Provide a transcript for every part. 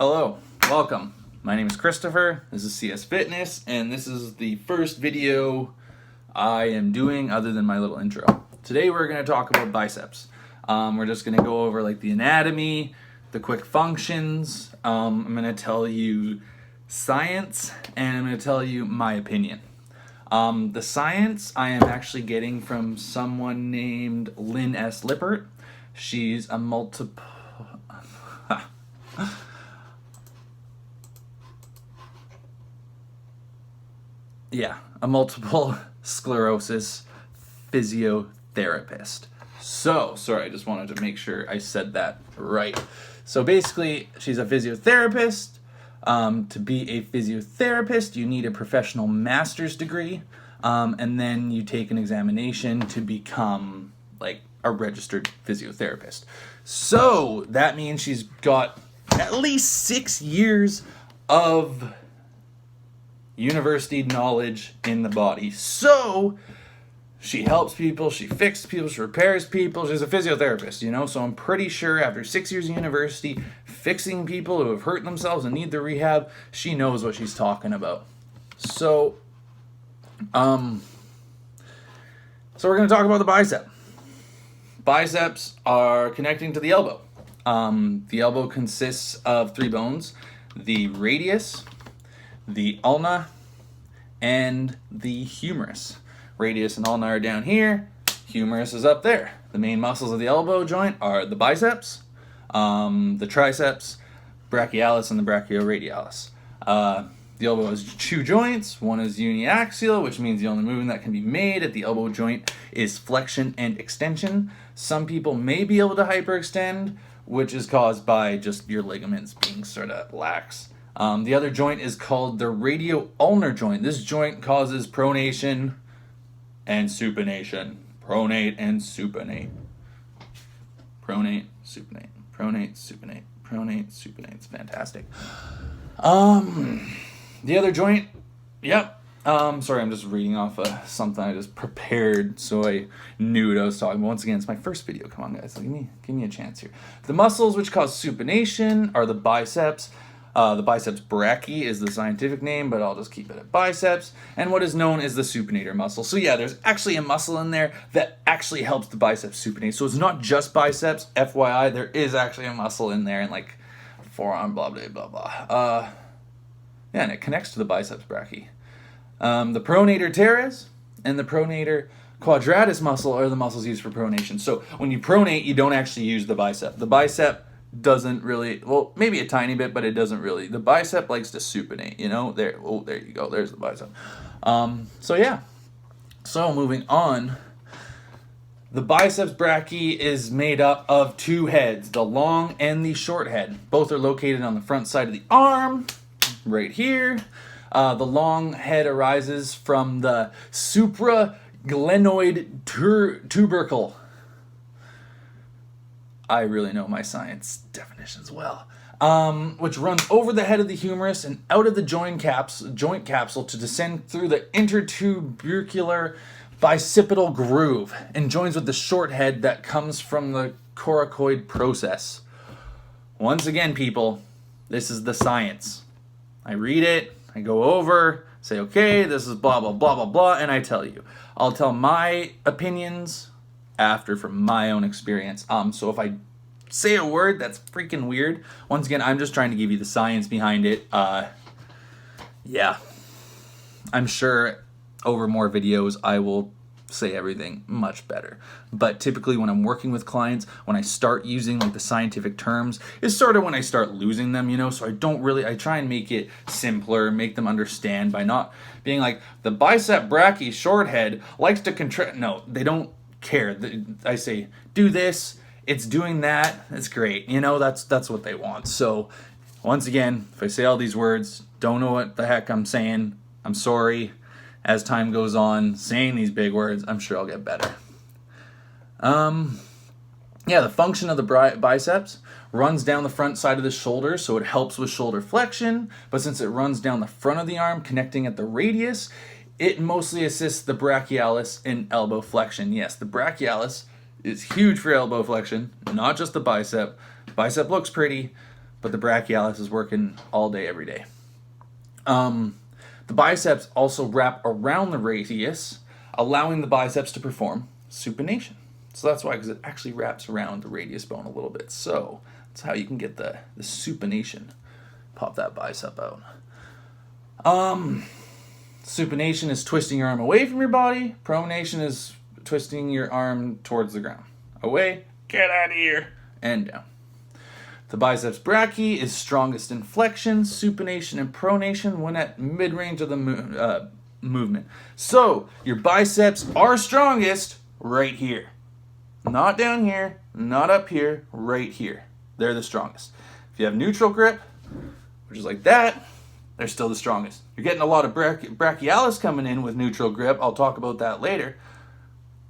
Hello, welcome. My name is Christopher, this is CS Fitness, and this is the first video I am doing other than my little intro. Today we're going to talk about biceps. We're just going to go over like the anatomy, the quick functions. I'm going to tell you science, and I'm going to tell you my opinion. The science I am actually getting from someone named Lynn S. Lippert. She's a multiple sclerosis physiotherapist. So, sorry, I just wanted to make sure I said that right. So basically, she's a physiotherapist. To be a physiotherapist, you need a professional master's degree, and then you take an examination to become like a registered physiotherapist. So that means she's got at least 6 years of university knowledge in the body. So she helps people, she fixes people, she repairs people. She's a physiotherapist, you know? So I'm pretty sure after 6 years of university fixing people who have hurt themselves and need the rehab, she knows what she's talking about. So we're going to talk about the bicep. Biceps are connecting to the elbow. The elbow consists of 3 bones: the radius, the ulna, and the humerus. Radius and ulna are down here. Humerus is up there. The main muscles of the elbow joint are the biceps, the triceps, brachialis, and the brachioradialis. The elbow has 2 joints. One is uniaxial, which means the only movement that can be made at the elbow joint is flexion and extension. Some people may be able to hyperextend, which is caused by just your ligaments being sort of lax. The other joint is called the radio-ulnar joint. This joint causes pronation and supination. Pronate and supinate. Pronate, supinate. Pronate, supinate. Pronate, supinate. It's fantastic. The other joint, sorry, I'm just reading off something I just prepared so I knew what I was talking about. Once again, it's my first video. Come on, guys. Give me a chance here. The muscles which cause supination are the biceps. The biceps brachii is the scientific name, but I'll just keep it at biceps. And what is known as the supinator muscle. So yeah, there's actually a muscle in there that actually helps the biceps supinate. So it's not just biceps. FYI, there is actually a muscle in there and like forearm, blah, blah, blah, blah. And it connects to the biceps brachii. The pronator teres and the pronator quadratus muscle are the muscles used for pronation. So when you pronate, you don't actually use the bicep. The bicep doesn't really, well, maybe a tiny bit, but it doesn't really. The bicep likes to supinate, you know? There you go. There's the bicep. So moving on. The biceps brachii is made up of 2 heads, the long and the short head. Both are located on the front side of the arm, right here. The long head arises from the supraglenoid tubercle. I really know my science definitions well. Which runs over the head of the humerus and out of the joint capsule to descend through the intertubercular bicipital groove and joins with the short head that comes from the coracoid process. Once again, people, this is the science. I read it, I go over, say, okay, this is blah, blah, blah, blah, blah, and I tell you. I'll tell my opinions after from my own experience. So if I say a word that's freaking weird, once again, I'm just trying to give you the science behind it. I'm sure over more videos I will say everything much better. But typically when I'm working with clients, when I start using like the scientific terms, is sort of when I start losing them, you know? So I try and make it simpler, make them understand by not being like, the bicep brachii short head likes to contract. No, they don't care. I say, do this, it's doing that, it's great. You know, that's what they want. So once again, if I say all these words, don't know what the heck I'm saying, I'm sorry. As time goes on, saying these big words, I'm sure I'll get better. The function of the biceps runs down the front side of the shoulder, so it helps with shoulder flexion. But since it runs down the front of the arm, connecting at the radius, it mostly assists the brachialis in elbow flexion. Yes, the brachialis is huge for elbow flexion, not just the bicep. Bicep looks pretty, but the brachialis is working all day, every day. The biceps also wrap around the radius, allowing the biceps to perform supination. So that's why, because it actually wraps around the radius bone a little bit. So that's how you can get the supination. Pop that bicep out. Supination is twisting your arm away from your body. Pronation is twisting your arm towards the ground. Away, get out of here, and down. The biceps brachii is strongest in flexion, supination, and pronation when at mid-range of the movement. So your biceps are strongest right here. Not down here, not up here, right here. They're the strongest. If you have neutral grip, which is like that, they're still the strongest. You're getting a lot of brachialis coming in with neutral grip. I'll talk about that later.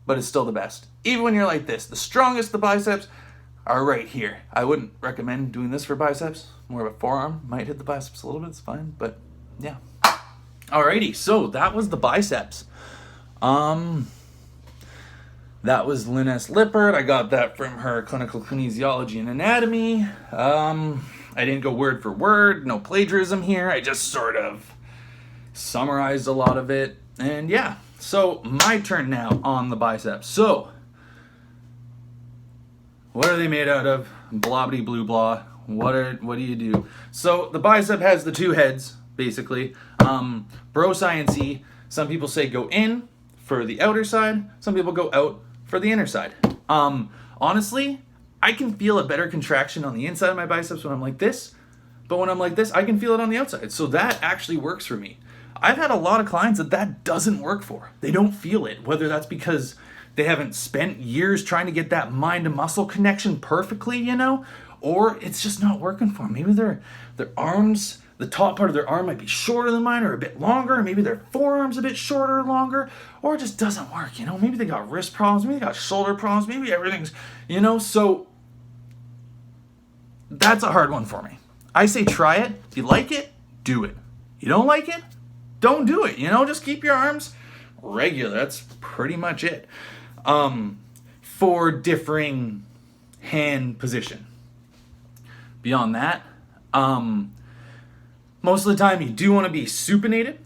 But it's still the best. Even when you're like this, the strongest the biceps are right here. I wouldn't recommend doing this for biceps. More of a forearm. Might hit the biceps a little bit, it's fine. But yeah. Alrighty, so that was the biceps. That was Lynn S. Lippert. I got that from her Clinical Kinesiology and Anatomy. I didn't go word for word, no plagiarism here. I just sort of summarized a lot of it. And yeah, so my turn now on the biceps. So, what are they made out of? Blah bitty blue blah. What do you do? So the bicep has the two heads, basically. Bro science-y. Some people say go in for the outer side. Some people go out for the inner side. Honestly, I can feel a better contraction on the inside of my biceps when I'm like this, but when I'm like this, I can feel it on the outside. So that actually works for me. I've had a lot of clients that doesn't work for. They don't feel it, whether that's because they haven't spent years trying to get that mind to muscle connection perfectly, you know, or it's just not working for them. Maybe their arms, the top part of their arm might be shorter than mine or a bit longer, or maybe their forearm's a bit shorter or longer, or it just doesn't work, you know. Maybe they got wrist problems, maybe they got shoulder problems, maybe everything's, you know, so that's a hard one for me. I say try it. If you like it, do it. You don't like it, don't do it. You know, just keep your arms regular. That's pretty much it. For differing hand position. Beyond that, most of the time you do want to be supinated.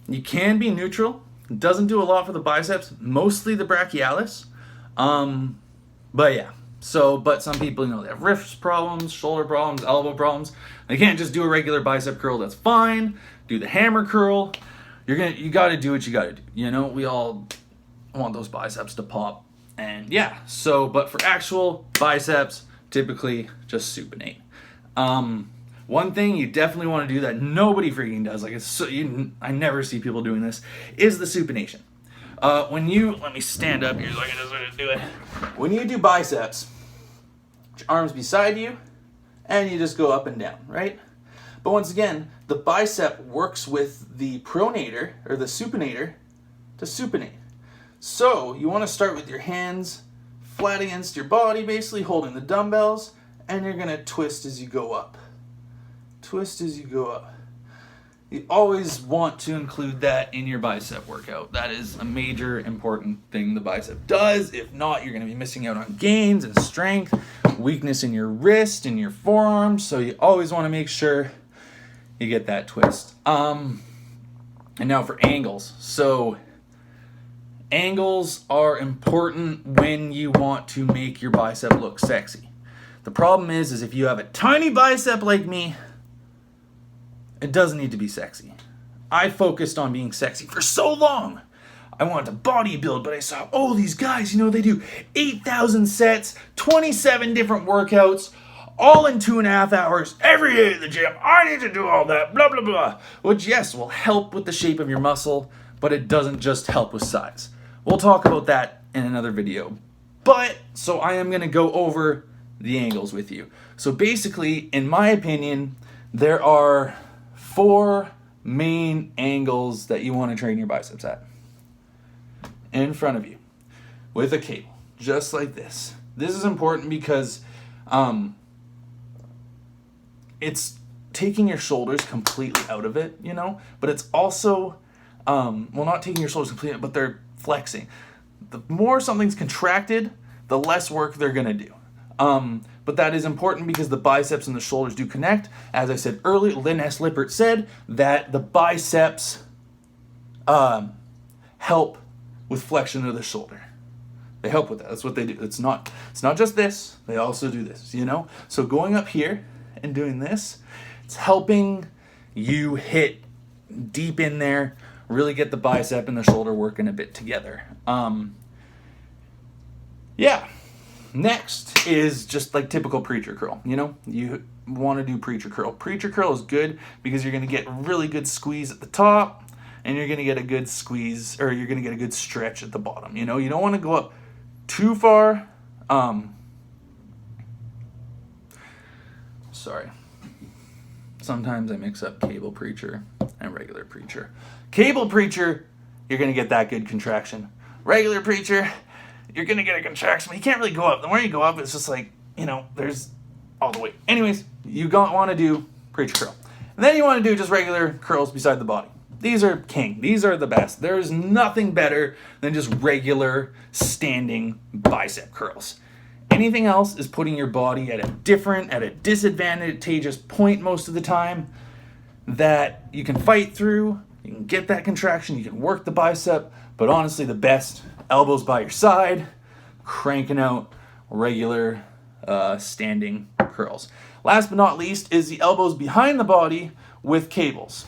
You can be neutral. It doesn't do a lot for the biceps, mostly the brachialis. But yeah. So, but some people, you know, they have wrist problems, shoulder problems, elbow problems. They can't just do a regular bicep curl. That's fine. Do the hammer curl. You got to do what you got to do. You know, we all want those biceps to pop. And yeah, so, but for actual biceps, typically just supinate. One thing you definitely want to do that nobody freaking does, like I never see people doing this, is the supination. Let me stand up here so I can just do it. When you do biceps, your arms beside you, and you just go up and down, right? But once again, the bicep works with the pronator, or the supinator, to supinate. So, you want to start with your hands flat against your body, basically holding the dumbbells, and you're going to twist as you go up. Twist as you go up. You always want to include that in your bicep workout. That is a major important thing the bicep does. If not, you're going to be missing out on gains and strength, weakness in your wrist and your forearms. So you always want to make sure you get that twist. And now for angles. So angles are important when you want to make your bicep look sexy. The problem is if you have a tiny bicep like me, it doesn't need to be sexy. I focused on being sexy for so long. I wanted to bodybuild, but I saw, oh, these guys, you know, they do 8,000 sets, 27 different workouts, all in 2.5 hours, every day at the gym. I need to do all that, blah, blah, blah. Which, yes, will help with the shape of your muscle, but it doesn't just help with size. We'll talk about that in another video. But, so I am going to go over the angles with you. So basically, in my opinion, there are 4 main angles that you want to train your biceps at. In front of you. With a cable. Just like this. This is important because it's taking your shoulders completely out of it, you know? But it's also, not taking your shoulders completely, but they're flexing. The more something's contracted, the less work they're going to do. but that is important because the biceps and the shoulders do connect. As I said earlier, Lynn S. Lippert said that the biceps help with flexion of the shoulder. They help with that. That's what they do. It's not just this. They also do this, you know? So going up here and doing this, it's helping you hit deep in there, really get the bicep and the shoulder working a bit together. Yeah. Next is just like typical preacher curl. You know, you want to do preacher curl. Preacher curl is good because you're going to get really good squeeze at the top, and you're going to get a good squeeze, or you're going to get a good stretch at the bottom. You know, you don't want to go up too far. Sorry. Sometimes I mix up cable preacher and regular preacher. Cable preacher, you're going to get that good contraction. Regular preacher, you're going to get a contraction, but you can't really go up. The more you go up, it's just like, you know, there's all the way. Anyways, you don't want to do preacher curl. And then you want to do just regular curls beside the body. These are king. These are the best. There's nothing better than just regular standing bicep curls. Anything else is putting your body at a disadvantageous point most of the time that you can fight through. You can get that contraction. You can work the bicep. But honestly, the best, elbows by your side, cranking out regular standing curls. Last but not least is the elbows behind the body with cables.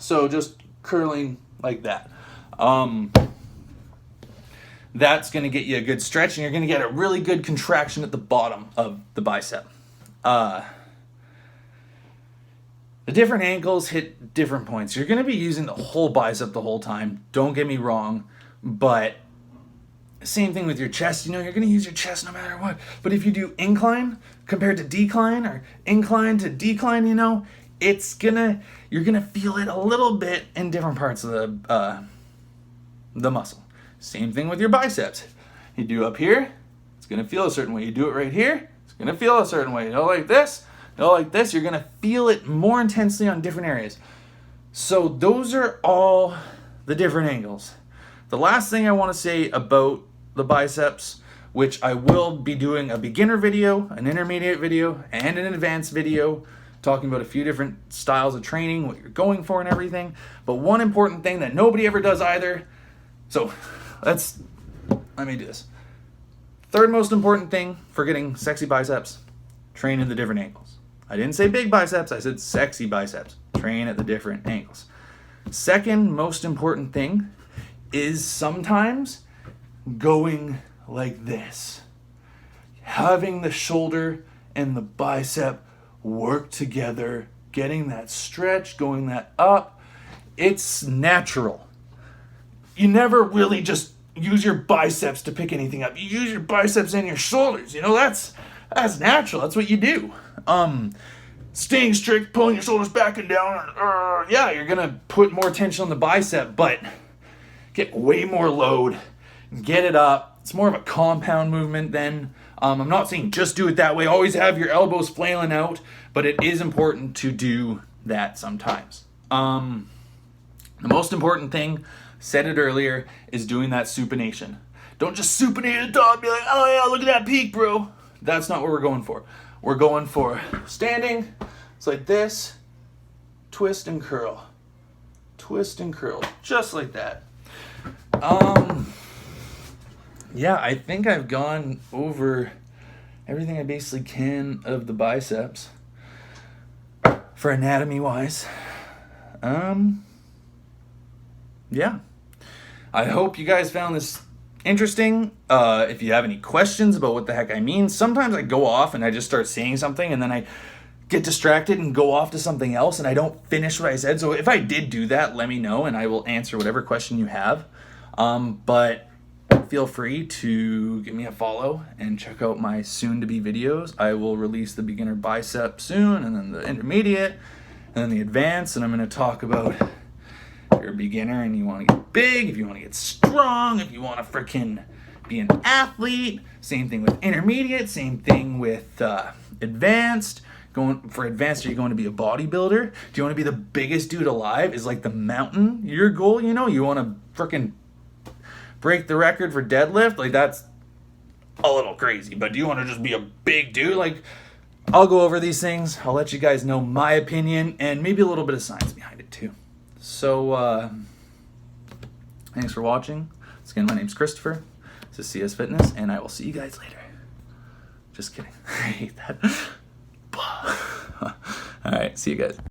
So just curling like that. That's going to get you a good stretch, and you're going to get a really good contraction at the bottom of the bicep. The different ankles hit different points. You're going to be using the whole bicep the whole time. Don't get me wrong, but same thing with your chest. You know, you're going to use your chest no matter what. But if you do incline compared to decline, or incline to decline, you know, you're gonna feel it a little bit in different parts of the muscle. Same thing with your biceps. You do up here, it's gonna feel a certain way. You do it right here, it's gonna feel a certain way. You know, like this, you're gonna feel it more intensely on different areas. So those are all the different angles. The last thing I want to say about the biceps, which I will be doing a beginner video, an intermediate video, and an advanced video, talking about a few different styles of training, what you're going for and everything. But one important thing that nobody ever does either, so let me do this. Third most important thing for getting sexy biceps, train at the different angles. I didn't say big biceps, I said sexy biceps. Train at the different angles. Second most important thing is sometimes going like this. Having the shoulder and the bicep work together, getting that stretch, going that up. It's natural. You never really just use your biceps to pick anything up. You use your biceps and your shoulders. You know, that's natural. That's what you do. Staying strict, pulling your shoulders back and down. Yeah, you're gonna put more tension on the bicep, but get way more load. Get it up. It's more of a compound movement then. I'm not saying just do it that way. Always have your elbows flailing out, but it is important to do that sometimes. The most important thing, said it earlier, is doing that supination. Don't just supinate at the top and be like, oh yeah, look at that peak, bro. That's not what we're going for. We're going for standing. It's like this. Twist and curl. Twist and curl. Just like that. Yeah, I think I've gone over everything I basically can of the biceps for anatomy-wise. Yeah. I hope you guys found this interesting. If you have any questions about what the heck I mean, sometimes I go off and I just start saying something and then I get distracted and go off to something else and I don't finish what I said. So if I did do that, let me know and I will answer whatever question you have. But feel free to give me a follow and check out my soon-to-be videos. I will release the beginner bicep soon, and then the intermediate, and then the advanced, and I'm going to talk about if you're a beginner and you want to get big, if you want to get strong, if you want to freaking be an athlete. Same thing with intermediate, same thing with advanced. Going for advanced, are you going to be a bodybuilder? Do you want to be the biggest dude alive? Is like the mountain your goal? You know, you want to freaking break the record for deadlift? Like, that's a little crazy. But do you want to just be a big dude? Like, I'll go over these things. I'll let you guys know my opinion and maybe a little bit of science behind it too. So, thanks for watching. Once again, my name's Christopher. This is CS Fitness, and I will see you guys later. Just kidding. I hate that. All right, see you guys.